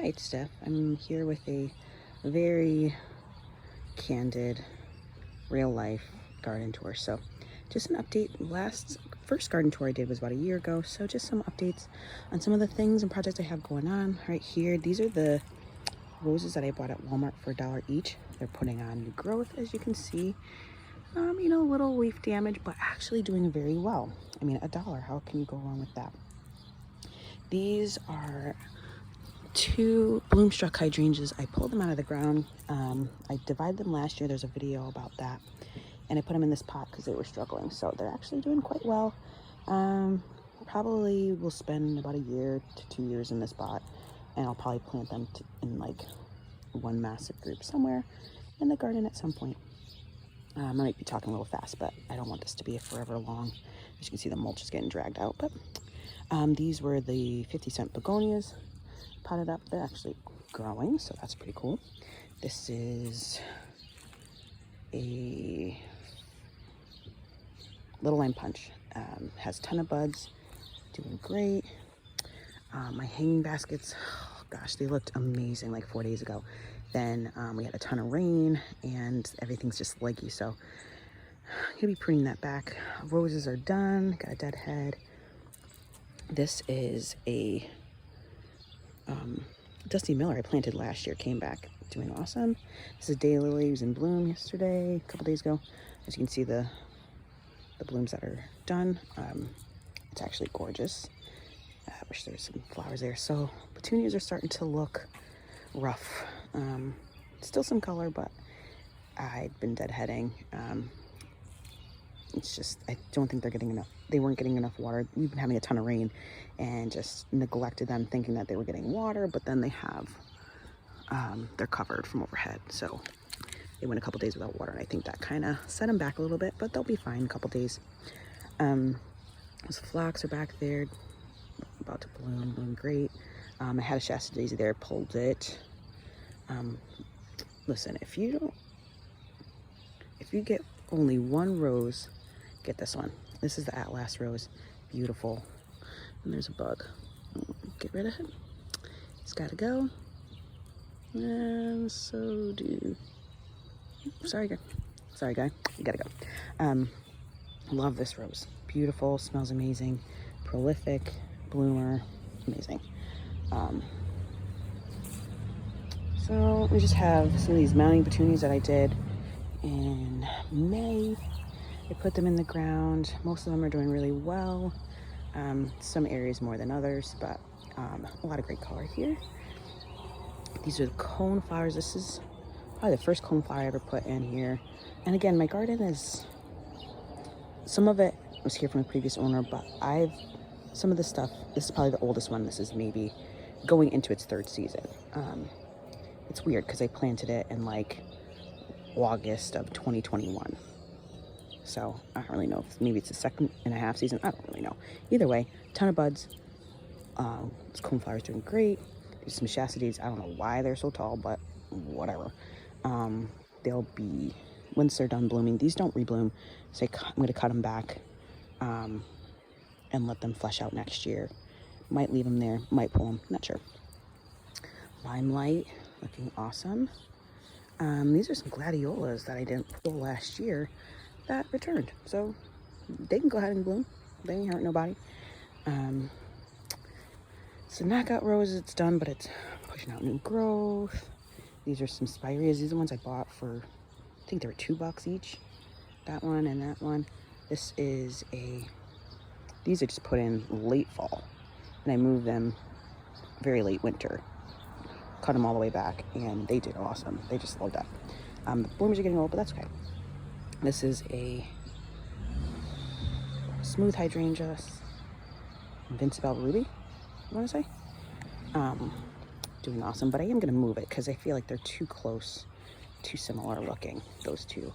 Hi, it's Steph. I'm here with a very candid, real life garden tour. So just an update. First garden tour I did was about a year ago. So just some updates on some of the things and projects I have going on right here. These are the roses that I bought at Walmart for $1 each. They're putting on new growth, as you can see. A little leaf damage, but actually doing very well. I mean, $1, how can you go wrong with that? These are 2 bloomstruck hydrangeas. I pulled them out of the ground. I divided them last year. There's a video about that. And I put them in this pot because they were struggling. So they're actually doing quite well. Probably will spend about a year to 2 years in this pot. And I'll probably plant them in like one massive group somewhere in the garden at some point. I might be talking a little fast, but I don't want this to be forever long. As you can see, the mulch is getting dragged out. But these were the 50-cent begonias. Potted up. They're actually growing, so that's pretty cool. This is a little lime punch. Has a ton of buds, doing great. My hanging baskets, oh gosh, they looked amazing like 4 days ago. Then we had a ton of rain and everything's just leggy, so I'm gonna be pruning that back. Roses are done, got a dead head. This is a Dusty Miller I planted last year, came back doing awesome. This is daylily, was in bloom yesterday, a couple days ago. As you can see, the blooms that are done. It's actually gorgeous. I wish there was some flowers there. So petunias are starting to look rough. Still some color, but I'd been deadheading. It's just, I don't think they're getting enough. They weren't getting enough water. We've been having a ton of rain and just neglected them, thinking that they were getting water, but then they have, they're covered from overhead. So they went a couple days without water, and I think that kind of set them back a little bit, but they'll be fine in a couple days. Those phlox are back there, about to bloom great. I had a Shasta daisy there, pulled it. Listen, if you get only one rose, get this one. This is the Atlas rose, beautiful. And there's a bug. Get rid of it. It's gotta go. And so do. Sorry, guy. You gotta go. Love this rose. Beautiful. Smells amazing. Prolific. Bloomer. Amazing. So we just have some of these mounting petunias that I did in May. I put them in the ground. Most of them are doing really well. Some areas more than others, but a lot of great color here. These are the cone flowers. This is probably the first cone flower I ever put in here. And again, my garden is, some of it was here from the previous owner, but some of the stuff, this is probably the oldest one. This is maybe going into its 3rd season. It's weird because I planted it in like August of 2021. So I don't really know if maybe it's the 2.5 season. I don't really know. Either way, ton of buds. This coneflower is doing great. There's some Shasta daisies. I don't know why they're so tall, but whatever. They'll be, once they're done blooming, these don't rebloom. So I'm going to cut them back and let them flesh out next year. Might leave them there, might pull them, not sure. Limelight, looking awesome. These are some gladiolas that I didn't pull last year that returned, so they can go ahead and bloom. They ain't hurt nobody. So knockout roses, it's done, but it's pushing out new growth. These are some spireas. These are the ones I bought for, I think they were $2 each. That one and that one. This is these are just put in late fall, and I moved them very late winter. Cut them all the way back, and they did awesome. They just loved that. The bloomers are getting old, but that's okay. This is a smooth hydrangea, Invincible Ruby, I want to say. Doing awesome, but I am going to move it because I feel like they're too close, too similar looking, those two.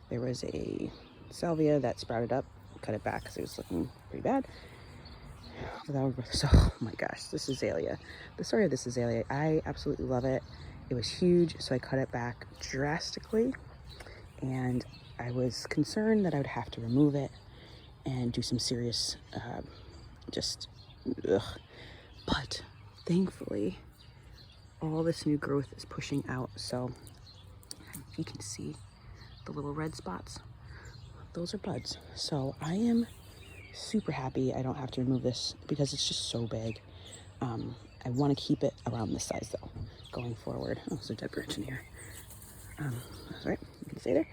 There was a salvia that sprouted up, cut it back because it was looking pretty bad. So, oh my gosh, this azalea. The story of this azalea, I absolutely love it. It was huge, so I cut it back drastically, and I was concerned that I would have to remove it and do some serious, but thankfully, all this new growth is pushing out. So if you can see the little red spots, those are buds. So I am super happy I don't have to remove this because it's just so big. I want to keep it around this size though, going forward. Oh, there's a dead branch in here. That's right, you can stay there.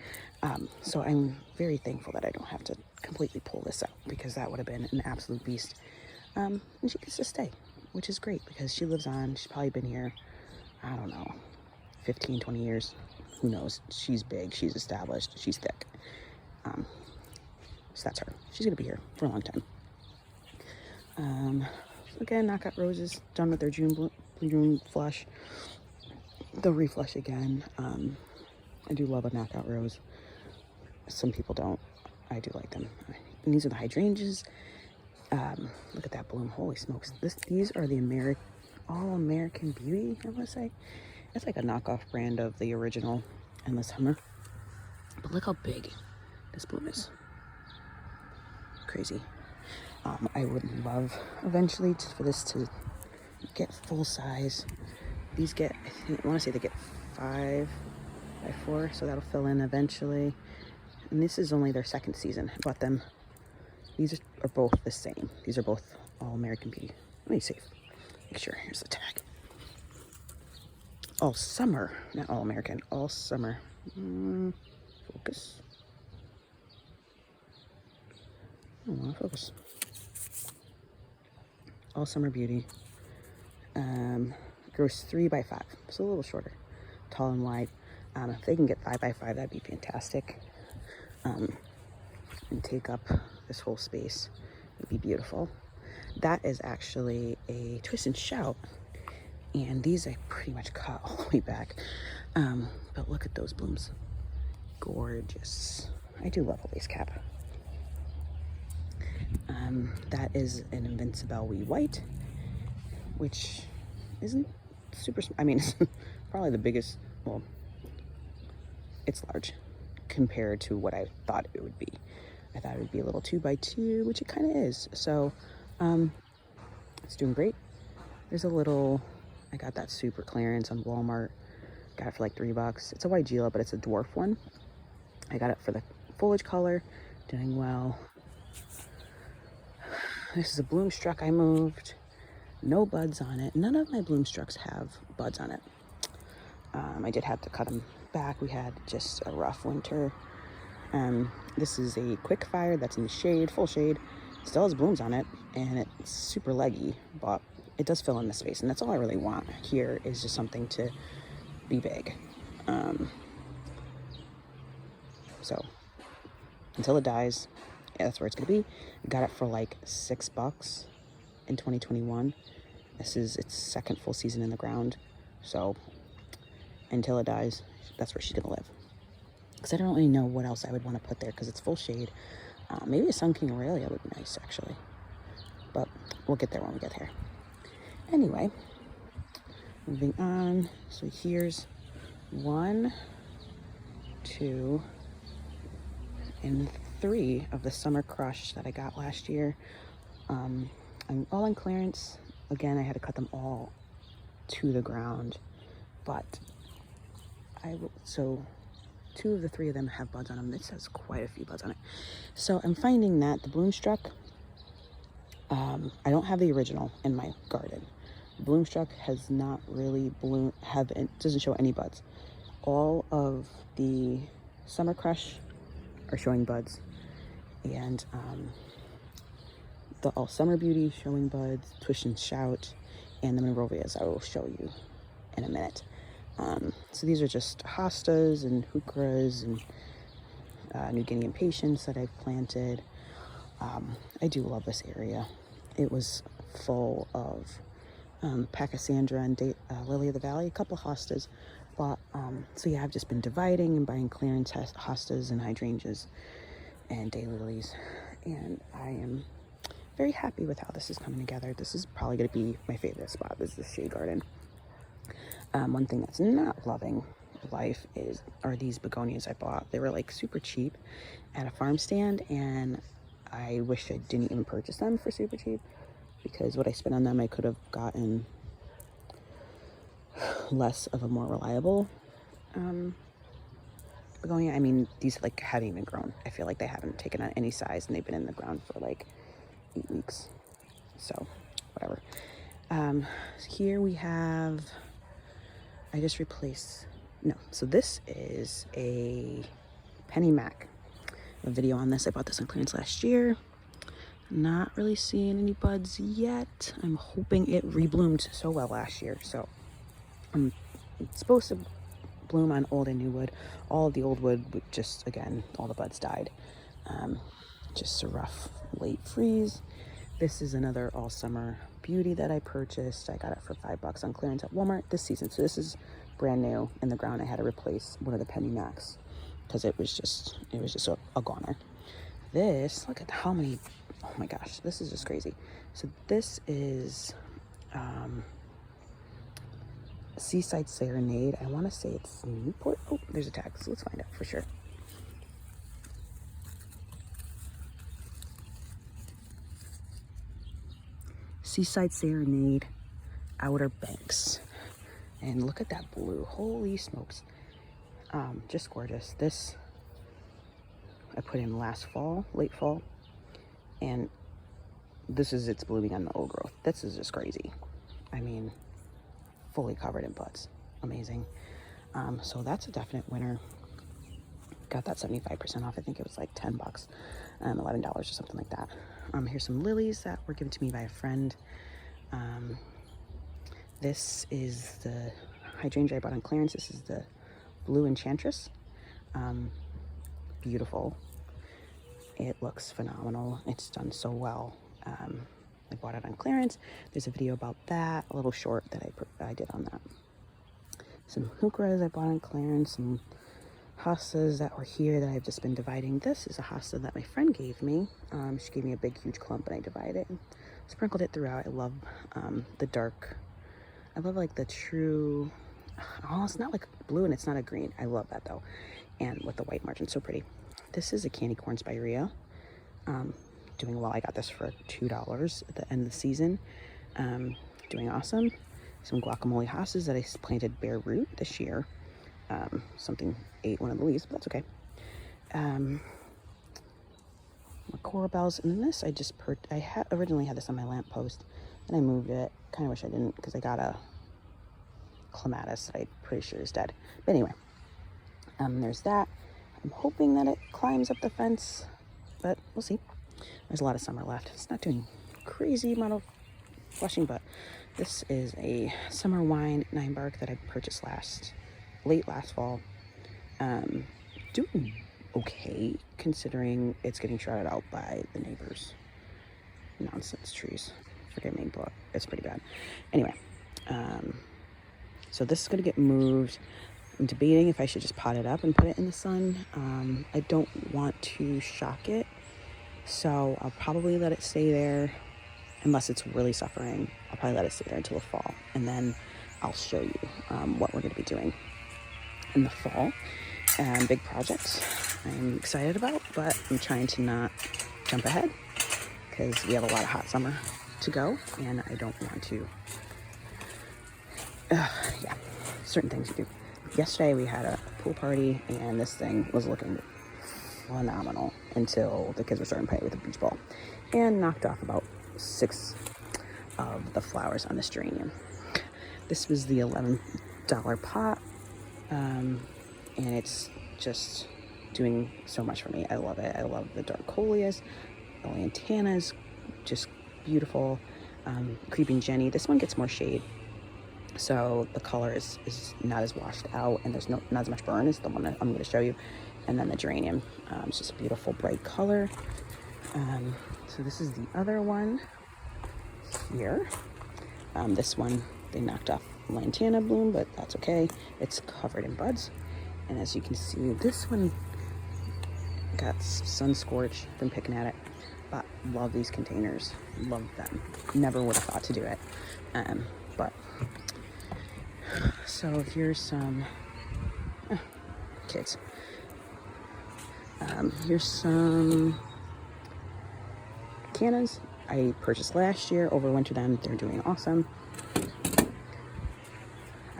So I'm very thankful that I don't have to completely pull this out because that would have been an absolute beast. And she gets to stay, which is great because she lives on. She's probably been here, I don't know, 15, 20 years. Who knows? She's big, she's established, she's thick. So that's her. She's gonna be here for a long time. Again, knockout roses done with their June flush. They'll reflush again. I do love a knockout rose. Some people don't. I do like them. And these are the hydrangeas. Look at that bloom. Holy smokes. These are the All American Beauty, I want to say. It's like a knockoff brand of the original Endless Summer. But look how big this bloom is. Crazy. I would love eventually for this to get full size. These get, I want to say they get 5x4, so that'll fill in eventually. And this is only their second season. I bought them. These are both the same. These are both All American Beauty. Let me see. Make sure. Here's the tag. All Summer, not All American. All Summer. Focus. I don't want to focus. All Summer Beauty. Grows 3x5, so a little shorter, tall and wide. If they can get 5x5, that'd be fantastic. And take up this whole space. It'd be beautiful. That is actually a Twist and Shout, and these I pretty much cut all the way back. But look at those blooms. Gorgeous. I do love a lace cap. That is an Invincible Wee White, which isn't super, I mean, it's probably the biggest, well, it's large compared to what I thought it would be. I thought it would be a little 2x2, which it kind of is. So, it's doing great. There's a little, I got that super clearance on Walmart. Got it for like $3. It's a Weigela, but it's a dwarf one. I got it for the foliage color, doing well. This is a Bloomstruck I moved. No buds on it. None of my Bloomstrucks have buds on it. I did have to cut them back. We had just a rough winter. This is a quick fire that's in the shade, full shade. Still has blooms on it, and it's super leggy, but it does fill in the space, and that's all I really want here is just something to be big. So until it dies, yeah, that's where it's gonna be. I got it for like $6 in 2021. This is its second full season in the ground, so until it dies, that's where she's gonna live. Because I don't really know what else I would want to put there because it's full shade. Maybe a Sun King Aurelia would be nice, actually, but we'll get there when we get there. Anyway, moving on. So here's 1, 2, and 3 of the Summer Crush that I got last year. I'm all on clearance. Again, I had to cut them all to the ground, but so 2 of the 3 of them have buds on them. This has quite a few buds on it. So I'm finding that the Bloomstruck, I don't have the original in my garden. Bloomstruck has not really doesn't show any buds. All of the Summer Crush are showing buds, and the All Summer Beauty showing buds, Twist and Shout, and the Monrovias I will show you in a minute. So these are just hostas and heucheras and New Guinea impatiens that I've planted. I do love this area. It was full of Pachysandra and Lily of the Valley, a couple hostas. But, so yeah, I've just been dividing and buying clearance hostas and hydrangeas and daylilies. And I am very happy with how this is coming together. This is probably going to be my favorite spot, is the shade garden. One thing that's not loving life are these begonias I bought. They were like super cheap at a farm stand, and I wish I didn't even purchase them for super cheap, because what I spent on them I could have gotten less of a more reliable begonia. I mean, these like haven't even grown. I feel like they haven't taken on any size, and they've been in the ground for like 8 weeks. So whatever. Here we have, I just replaced, no, so this is a penny mac. A video on this. I bought this on clearance last year. Not really seeing any buds yet. I'm hoping it rebloomed so well last year. So it's supposed to bloom on old and new wood. All of the old wood would just, again, all the buds died. Just a rough late freeze. This is another all summer beauty that I purchased. I got it for $5 on clearance at Walmart this season. So this is brand new in the ground. I had to replace one of the penny macs because it was just a goner. This, look at how many, oh my gosh, this is just crazy. So this is Seaside Serenade. I want to say it's Newport. Oh, there's a tag, so let's find out for sure. Seaside Serenade, Outer Banks. And look at that blue. Holy smokes. Just gorgeous. This I put in last fall, late fall. And this is it's blooming on the old growth. This is just crazy. I mean, fully covered in buds. Amazing. So that's a definite winner. Got that 75% off. I think it was like $10, $11 or something like that. Here's some lilies that were given to me by a friend. This is the hydrangea I bought on clearance. This is the Blue Enchantress. Beautiful. It looks phenomenal. It's done so well. I bought it on clearance. There's a video about that, a little short that I did on that. Some heucheras I bought on clearance, some hostas that were here that I've just been dividing. This is a hosta that my friend gave me. She gave me a big, huge clump, and I divided it and sprinkled it throughout. I love the dark. I love like the true, oh, it's not like blue and it's not a green. I love that though. And with the white margin, so pretty. This is a candy corn spirea. Doing well. I got this for $2 at the end of the season. Doing awesome. Some guacamole hostas that I planted bare root this year. Something ate one of the leaves, but that's okay. My coral bells, and this I just originally had this on my lamppost, and I moved it. Kind of wish I didn't, because I got a clematis that I'm pretty sure is dead. But anyway, there's that. I'm hoping that it climbs up the fence, but we'll see. There's a lot of summer left. It's not doing crazy amount of flushing, but this is a summer wine 9-bark that I purchased late last fall. Doing okay considering it's getting shrouded out by the neighbors' nonsense trees. Forgive me, but it's pretty bad. Anyway, so this is gonna get moved. I'm debating if I should just pot it up and put it in the sun. I don't want to shock it, so I'll probably let it stay there unless it's really suffering. I'll probably let it stay there until the fall, and then I'll show you what we're going to be doing in the fall. Big projects I'm excited about, but I'm trying to not jump ahead because we have a lot of hot summer to go, and I don't want to, yeah, certain things you do. Yesterday we had a pool party, and this thing was looking phenomenal until the kids were starting to play with the beach ball and knocked off about 6 of the flowers on this geranium. This was the $11 pot, and it's just doing so much for me. I love it. I love the dark coleus. The lantana is just beautiful. Creeping Jenny. This one gets more shade, so the color is not as washed out, and there's not as much burn as the one that I'm going to show you. And then the geranium, it's just a beautiful bright color. So this is the other one here. This one they knocked off lantana bloom, but that's okay. It's covered in buds, and as you can see, this one got sun scorched from picking at it. But love these containers, love them. Never would have thought to do it, but so here's some kids. Here's some cannas I purchased last year. Overwintered them. They're doing awesome.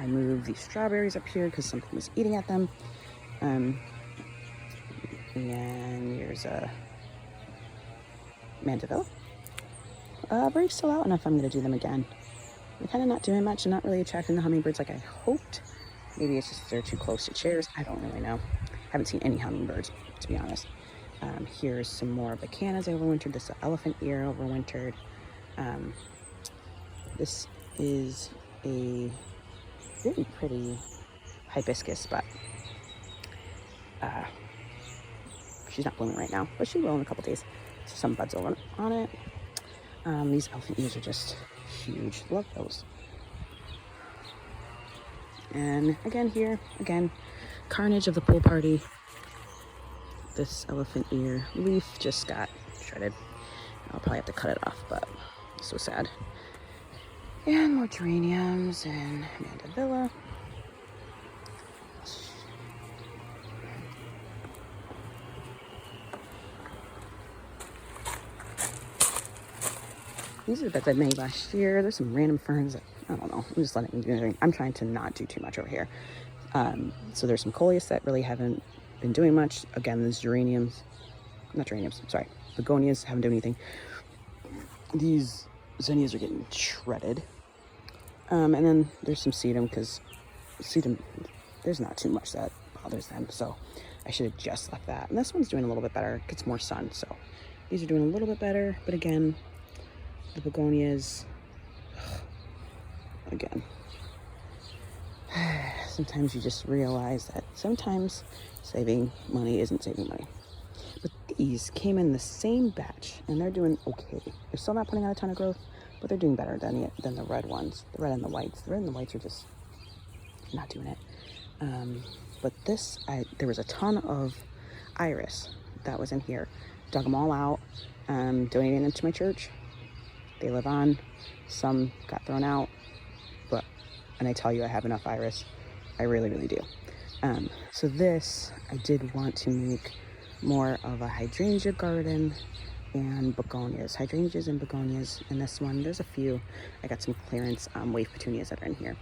I moved these strawberries up here because something was eating at them. And here's a mandeville. Bird's still out enough. I'm going to do them again. I'm kind of not doing much. I'm not really attracting the hummingbirds like I hoped. Maybe it's just they're too close to chairs. I don't really know. Haven't seen any hummingbirds, to be honest. Here's some more bacanas overwintered. This elephant ear overwintered. This is a very pretty hibiscus, but she's not blooming right now, but she will in a couple days. So some buds over on it. These elephant ears are just huge. Love those. And again here, carnage of the pool party. This elephant ear leaf just got shredded. I'll probably have to cut it off, but so sad. And more geraniums and mandevilla. These are the beds I made last year. There's some random ferns that, I don't know. I'm just letting them do anything. I'm trying to not do too much over here. So there's some coleus that really haven't been doing much. Again, there's begonias haven't done anything. These zinnias are getting shredded. And then there's some sedum, because sedum, there's not too much that bothers them. So I should have just left that. And this one's doing a little bit better. Gets more sun. So these are doing a little bit better. But again, the begonias, again, sometimes you just realize that sometimes saving money isn't saving money. But these came in the same batch and they're doing okay. They're still not putting out a ton of growth, but they're doing better than the red ones. The red and the whites. The red and the whites are just not doing it. But this, there was a ton of iris that was in here. Dug them all out, donated them to my church. They live on. Some got thrown out, and I tell you, I have enough iris. I really, really do. So this, I did want to make more of a hydrangea garden and begonias. Hydrangeas and begonias in this one. There's a few. I got some clearance wave petunias that are in here.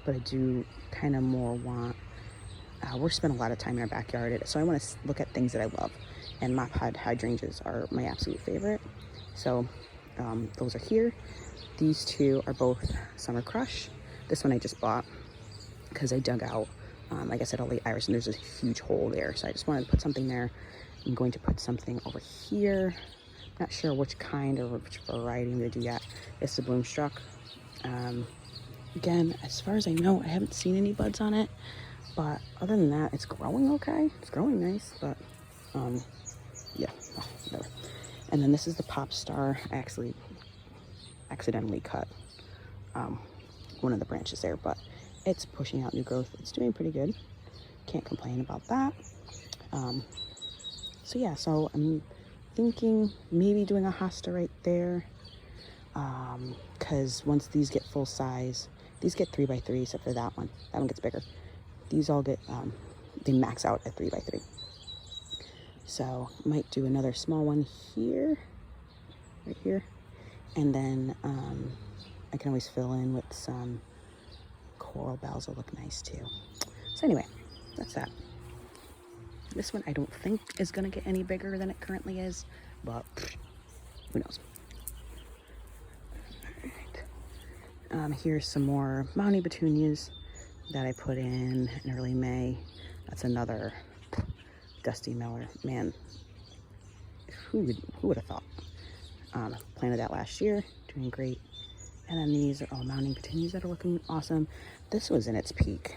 But I do kind of more want, we're spending a lot of time in our backyard, so I want to look at things that I love. And mop hydrangeas are my absolute favorite. So those are here. These two are both Summer Crush. This one I just bought because I dug out, like I said, all the iris, and there's a huge hole there. So I just wanted to put something there. I'm going to put something over here. Not sure which kind or which variety I'm going to do yet. It's the Bloomstruck. Again, as far as I know, I haven't seen any buds on it. But other than that, it's growing okay. It's growing nice, but yeah, whatever. And then this is the Pop Star. I actually accidentally cut one of the branches there, but it's pushing out new growth. It's doing pretty good. Can't complain about that. So yeah, so I'm thinking maybe doing a hosta right there, because once these get full size, these get 3x3 except for that one. That one gets bigger. These all get, they max out at 3x3. So might do another small one here, right here. And then I can always fill in with some coral bells that look nice too. So anyway, that's that. This one I don't think is gonna get any bigger than it currently is, but who knows. All right. Here's some more mounting petunias that I put in early May. That's another Dusty Miller. Man, who would have thought? Planted that last year, doing great. And then these are all mounting petunias that are looking awesome. This was in its peak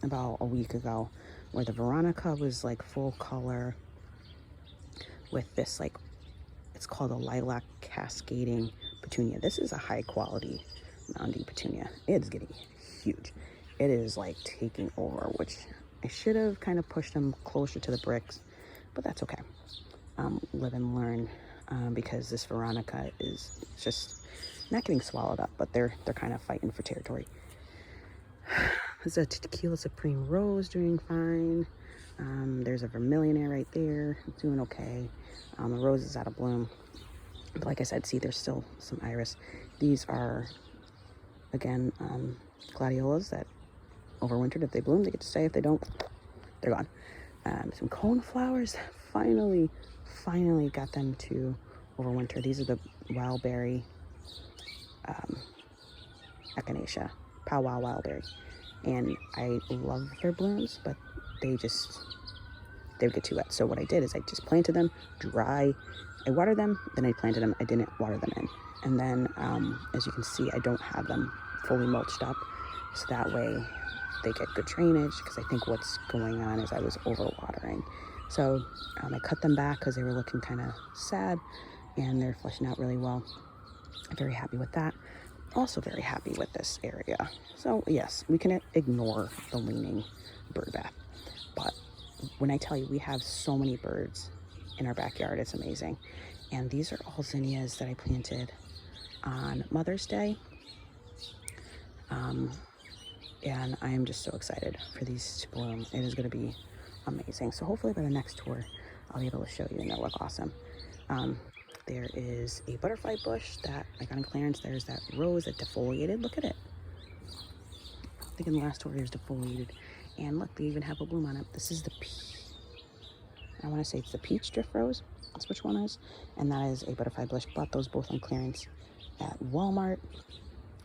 about a week ago, where the Veronica was like full color with this, like, it's called a lilac cascading petunia. This is a high quality mounting petunia. It's getting huge. It is like taking over, which I should have kind of pushed them closer to the bricks, but that's okay. Live and learn, because this Veronica is just not getting swallowed up, but they're kind of fighting for territory. There's a Tequila Supreme Rose doing fine. There's a Vermillionaire right there doing okay. The rose is out of bloom, but like I said, see, there's still some iris. These are again, gladiolas that overwintered. If they bloom, they get to stay. If they don't, they're gone. Some cone flowers, finally got them to overwinter. These are the wildberry echinacea, powwow wildberry, and I love their blooms, but they would get too wet. So what I did is I just planted them dry. I watered them, then I planted them. I didn't water them in. And then, as you can see, I don't have them fully mulched up, so that way they get good drainage, because I think what's going on is I was overwatering. So I cut them back because they were looking kind of sad, and they're fleshing out really well. I'm very happy with that. Also very happy with this area. So yes, we can ignore the leaning bird bath, but when I tell you we have so many birds in our backyard, it's amazing. And these are all zinnias that I planted on Mother's Day. And I am just so excited for these to bloom. It is going to be amazing. So hopefully by the next tour, I'll be able to show you, and they'll look awesome. There is a butterfly bush that I got on clearance. There's that rose that defoliated. Look at it. I think in the last tour, there's defoliated. And look, they even have a bloom on it. This is the I want to say it's the peach drift rose. That's which one is. And that is a butterfly bush. Bought those both on clearance at Walmart.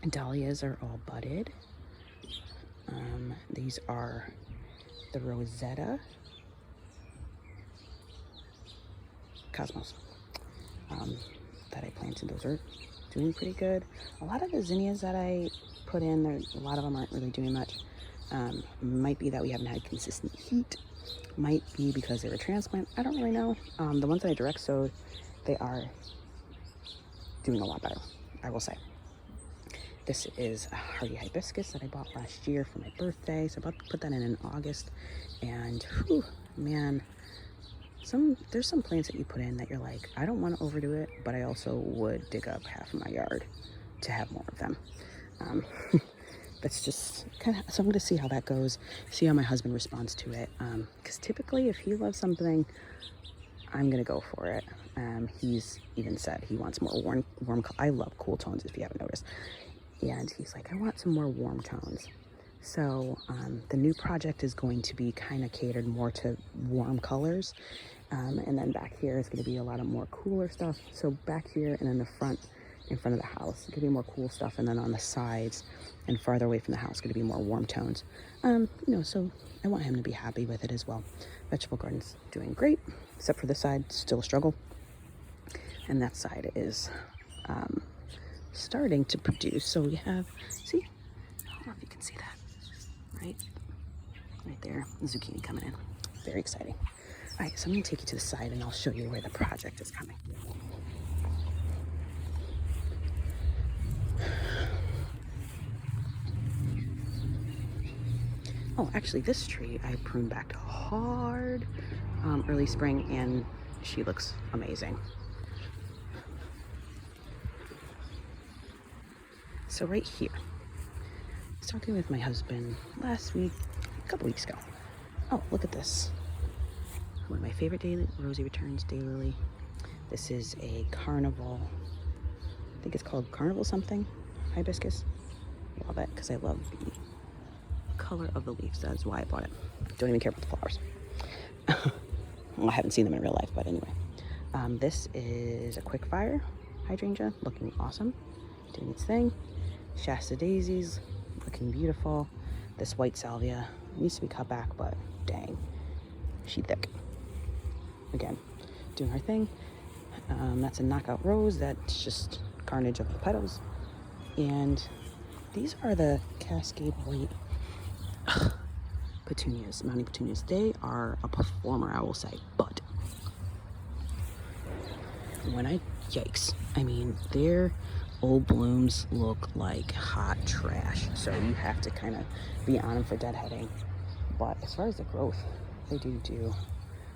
And dahlias are all budded. These are the Rosetta Cosmos that I planted. Those are doing pretty good. A lot of the zinnias that I put in there, a lot of them aren't really doing much. Might be that we haven't had consistent heat. Might be because they were transplant. I don't really know. The ones that I direct sowed, they are doing a lot better, I will say. This is a hardy hibiscus that I bought last year for my birthday. So I'm about to put that in August. And whew, man, there's some plants that you put in that you're like, I don't want to overdo it, but I also would dig up half of my yard to have more of them. That's just kind of, so I'm going to see how that goes, see how my husband responds to it. Because typically if he loves something, I'm going to go for it. He's even said he wants more warm, I love cool tones if you haven't noticed. And he's like, I want some more warm tones. So the new project is going to be kind of catered more to warm colors. And then back here is going to be a lot of more cooler stuff. So back here and in the front, in front of the house, it's going to be more cool stuff. And then on the sides and farther away from the house, going to be more warm tones. So I want him to be happy with it as well. Vegetable garden's doing great, except for this side, still a struggle. And that side is starting to produce. So we have, see, I don't know if you can see that, right there, zucchini coming in. Very exciting. All right, so I'm gonna take you to the side and I'll show you where the project is coming. Oh, actually this tree I pruned back hard early spring, and she looks amazing. So right here, I was talking with my husband last week, a couple weeks ago. Oh, look at this. One of my favorite Rosy Returns daylily. This is a carnival, I think it's called Carnival something, hibiscus. Love it, because I love the color of the leaves. That's why I bought it. Don't even care about the flowers. Well, I haven't seen them in real life, but anyway. This is a quick fire hydrangea, looking awesome, doing its thing. Shasta daisies, looking beautiful. This white salvia needs to be cut back, but dang, she thick. Again, doing her thing. That's a knockout rose. That's just carnage of the petals. And these are the Cascade White petunias, mounting petunias. They are a performer, I will say, but yikes. I mean, their old blooms look like hot trash. So you have to kind of be on them for deadheading. But as far as the growth, they do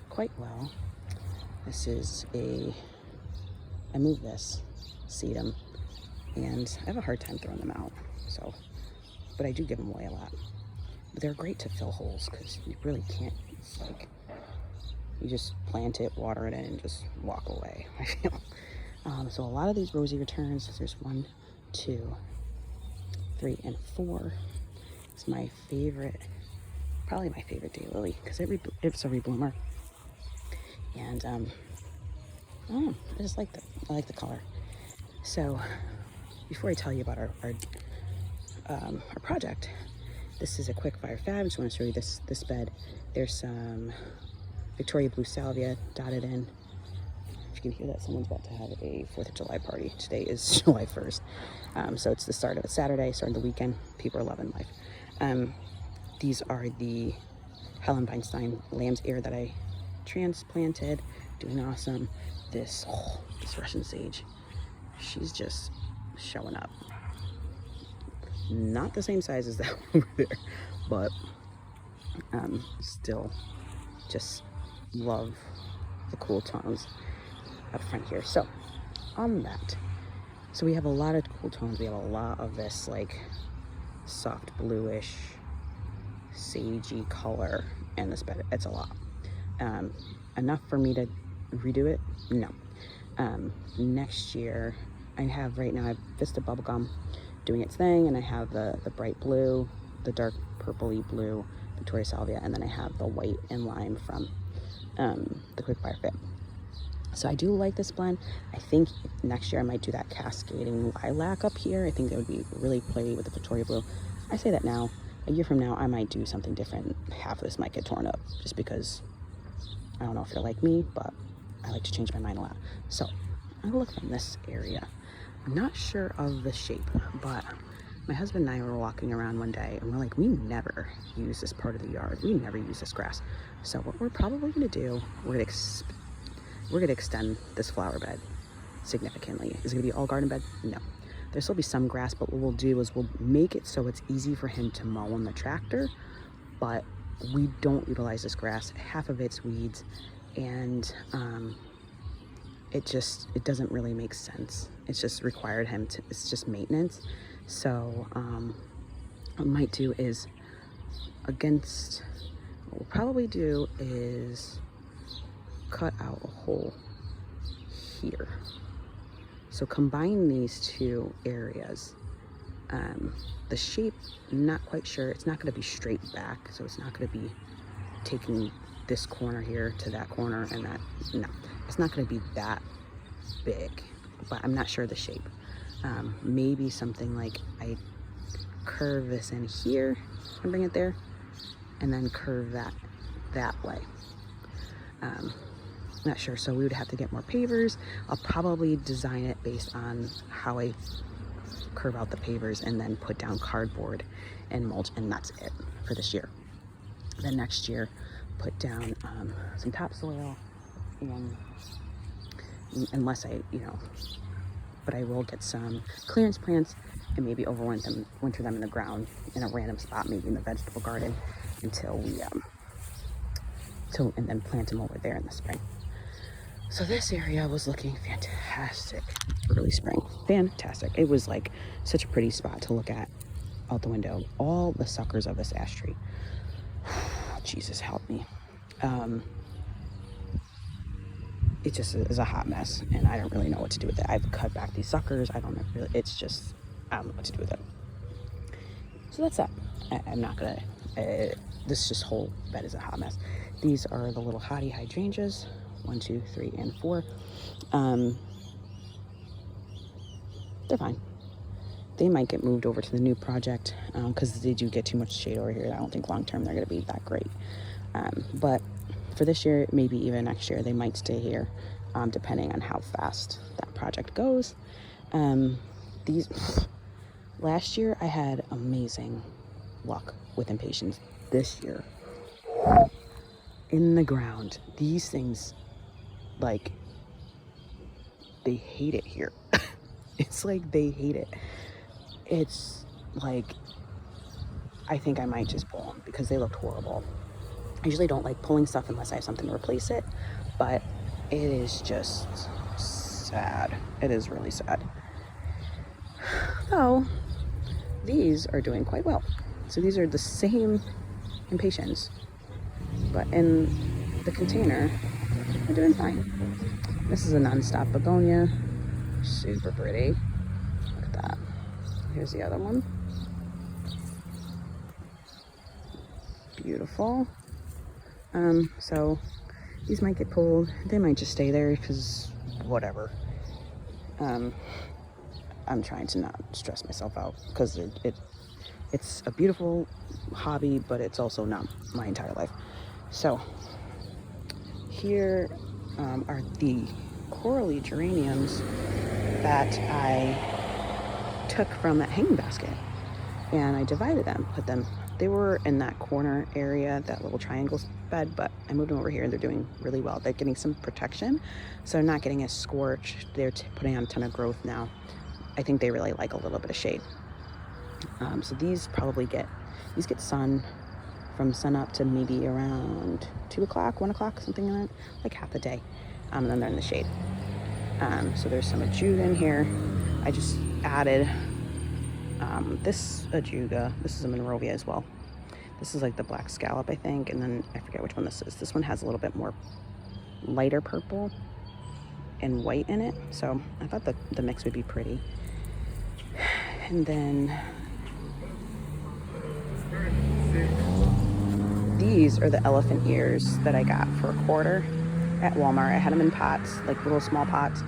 quite well. This is I moved this sedum, and I have a hard time throwing them out. So, but I do give them away a lot. But they're great to fill holes, because you really can't, it's like, you just plant it, water it in, and just walk away, I feel. So a lot of these Rosy Returns, there's 1, 2, 3, and 4. It's my favorite, probably my favorite daylily, because it's a rebloomer. And I don't know, I just like I like the color. So before I tell you about our project, this is a quick fire fab. I just want to show you this bed. There's some Victoria blue salvia dotted in. If you can hear that, someone's about to have a 4th of July party. Today is July 1st. So it's the start of a Saturday, starting the weekend. People are loving life. These are the Helen Feinstein lamb's ear that I transplanted. Doing awesome. This Russian sage, she's just showing up. Not the same size as that over there, but still just love the cool tones up front here. So on that, so we have a lot of cool tones. We have a lot of this like soft bluish sagey color in this bed. It's a lot. Enough for me to redo it? No. Next year, I have right now, I have Vista Bubblegum doing its thing, and I have the bright blue, the dark purpley blue Victoria Salvia, and then I have the white and lime from the Quick Fire Fit. So I do like this blend. I think next year I might do that cascading lilac up here. I think that would be really play with the Victoria blue. I say that now. A year from now, I might do something different. Half of this might get torn up just because I don't know if you're like me, but I like to change my mind a lot. So I'm gonna look from this area. I'm not sure of the shape, but my husband and I were walking around one day and we're like, we never use this part of the yard. We never use this grass. So what we're probably gonna do, we're gonna extend this flower bed significantly. Is it gonna be all garden bed? No. There'll still be some grass, but what we'll do is we'll make it so it's easy for him to mow on the tractor, but we don't utilize this grass. Half of it's weeds, and it doesn't really make sense. It's just required him to, it's just maintenance. So what I might do is what we'll probably do is cut out a hole here. So combine these two areas. The shape, not quite sure. It's not going to be straight back, so it's not going to be taking this corner here to that corner and that. No, it's not going to be that big, but I'm not sure the shape. Maybe something like I curve this in here and bring it there, and then curve that way. Not sure, so we would have to get more pavers. I'll probably design it based on how I curve out the pavers and then put down cardboard and mulch, and that's it for this year. Then next year, put down some topsoil, and unless but I will get some clearance plants and maybe winter them in the ground in a random spot, maybe in the vegetable garden, until we and then plant them over there in the spring. So this area was looking fantastic early spring. Fantastic. It was like such a pretty spot to look at out the window. All the suckers of this ash tree. Jesus help me. It just is a hot mess, and I don't really know what to do with it. I've cut back these suckers. I don't know really, it's just, I don't know what to do with it. So that's that. I'm not gonna, this just whole bed is a hot mess. These are the little hottie hydrangeas. 1, 2, 3, and 4. They're fine. They might get moved over to the new project because they do get too much shade over here. I don't think long term they're going to be that great. But for this year, maybe even next year, they might stay here depending on how fast that project goes. Last year I had amazing luck with impatiens. This year, in the ground, these things, like, they hate it here. It's like they hate it. It's like, I think I might just pull them because they looked horrible. I usually don't like pulling stuff unless I have something to replace it, but it is just sad. It is really sad. So these are doing quite well. So these are the same impatiens, but in the container, they're doing fine. This is a non-stop begonia. Super pretty. Look at that. Here's the other one. beautiful. So these might get pulled. They might just stay there because whatever. I'm trying to not stress myself out because it's a beautiful hobby, but it's also not my entire life. So here are the corally geraniums that I took from that hanging basket, and I divided them, put them, they were in that corner area, that little triangle bed, but I moved them over here and they're doing really well. They're getting some protection, so they're not getting as scorched. They're putting on a ton of growth now. I think they really like a little bit of shade. So these probably get sun from sun up to maybe around 2 o'clock, 1 o'clock, something like that, like half the day. And then they're in the shade. So there's some ajuga in here. I just added this ajuga. This is a Monrovia as well. This is like the black scallop, I think, and then I forget which one this is. This one has a little bit more lighter purple and white in it, so I thought the mix would be pretty. And then these are the elephant ears that I got for $1 at Walmart. I had them in pots, like little small pots,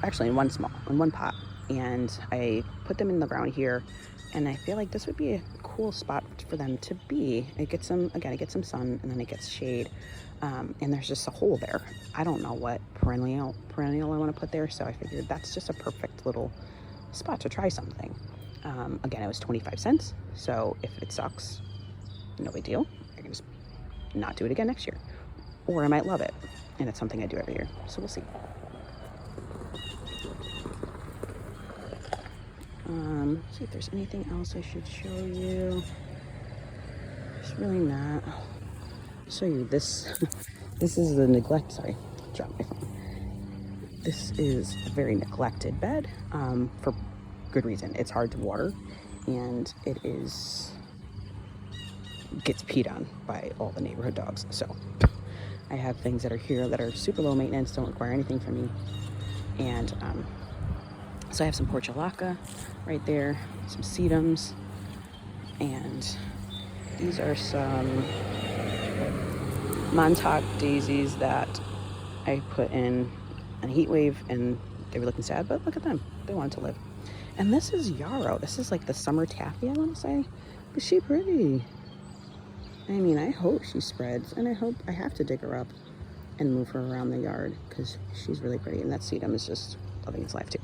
actually in one pot, and I put them in the ground here, and I feel like this would be a cool spot for them to be. It gets some, again, it gets some sun, and then it gets shade, and there's just a hole there. I don't know what perennial I want to put there, so I figured that's just a perfect little spot to try something. Again, it was 25 cents, so if it sucks, no big deal. I can just not do it again next year, or I might love it, and it's something I do every year, so we'll see. See if there's anything else I should show you. There's really not. I'll show you this. This is the neglect, sorry, dropped my phone. This is a very neglected bed, for good reason. It's hard to water, and it gets peed on by all the neighborhood dogs. So I have things that are here that are super low maintenance, don't require anything from me. And so I have some portulaca right there, some sedums, and these are some Montauk daisies that I put in a heat wave, and they were looking sad, but look at them, they wanted to live. And this is yarrow. This is like the summer taffy, I want to say, but she's pretty. I mean, I hope she spreads, and I hope I have to dig her up and move her around the yard because she's really pretty, and that sedum is just loving its life too.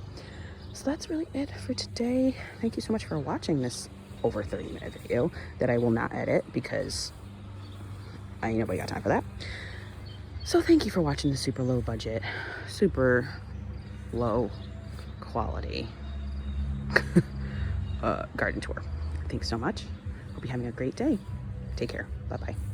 So that's really it for today. Thank you so much for watching this over 30-minute video that I will not edit because I ain't nobody got time for that. So thank you for watching the super low budget, super low quality garden tour. Thanks so much. Hope you're having a great day. Take care. Bye-bye.